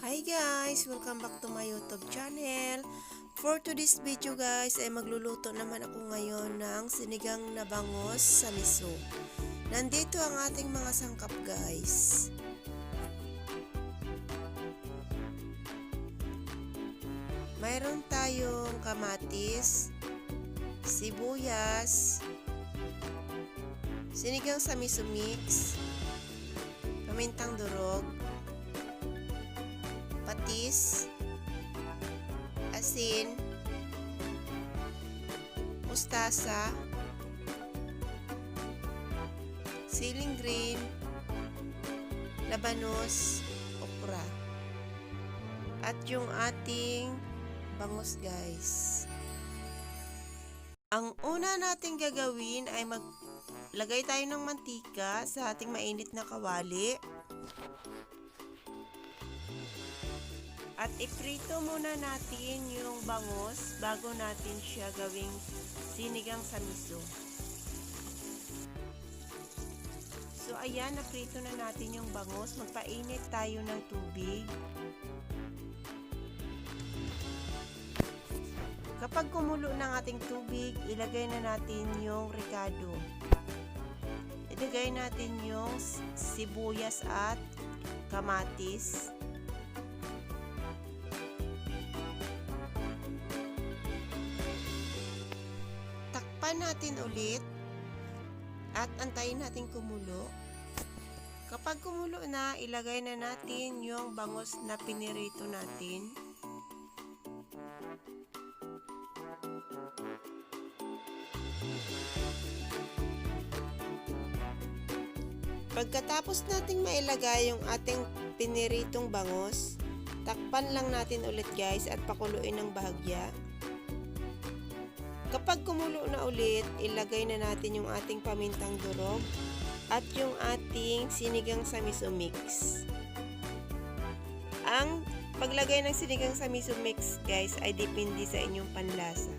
Hi guys! Welcome back to my YouTube channel. For today's video guys ay magluluto naman ako ngayon ng sinigang na bangus sa miso. Nandito ang ating mga sangkap guys. Mayroon tayong kamatis, sibuyas, sinigang sa miso mix, pamintang durog, patis, asin, mustasa, siling green, labanos, okra, at yung ating bangus guys. Ang una nating gagawin ay maglagay tayo ng mantika sa ating mainit na kawali. At iprito muna natin yung bangus bago natin siya gawing sinigang sa miso. So ayan, naprito na natin yung bangus. Magpainit tayo ng tubig. Kapag kumulo ng ating tubig, ilagay na natin yung ricado. Ilagay natin yung sibuyas at kamatis. Natin ulit at antayin natin kumulo. Kapag kumulo na, ilagay na natin yung bangus na pinirito natin. Pagkatapos nating mailagay yung ating piniritong bangus, takpan lang natin ulit guys at pakuluin ng bahagya. Kapag kumulo na ulit, ilagay na natin yung ating pamintang durog at yung ating sinigang sa miso mix. Ang paglagay ng sinigang sa miso mix guys ay depende sa inyong panlasa.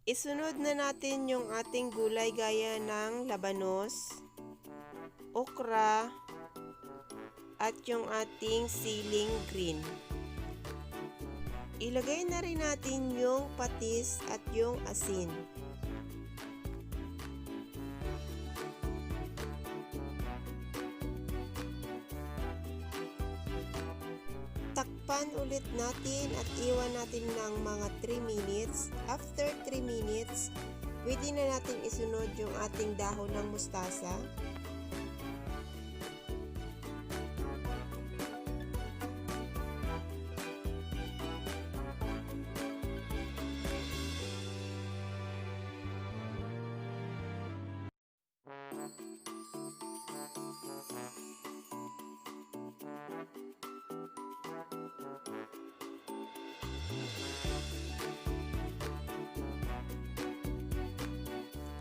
Isunod na natin yung ating gulay gaya ng labanos, okra, at yung ating siling green. Ilagay na rin natin yung patis at yung asin. Takpan ulit natin at iwan natin ng mga 3 minutes. After 3 minutes, pwede na natin isunod yung ating dahon ng mustasa.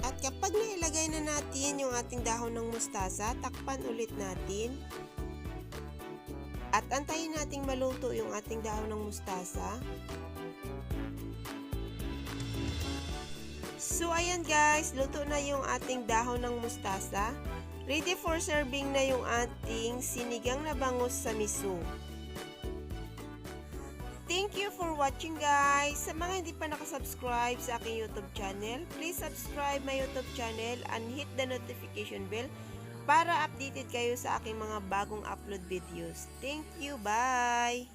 At kapag nailagay na natin yung ating dahon ng mustasa, takpan ulit natin. At antayin nating maluto yung ating dahon ng mustasa. So ayan guys, luto na yung ating dahon ng mustasa. Ready for serving na yung ating sinigang na bangus sa miso. Thank you for watching guys! Sa mga hindi pa nakasubscribe sa aking YouTube channel, please subscribe my YouTube channel and hit the notification bell para updated kayo sa aking mga bagong upload videos. Thank you! Bye!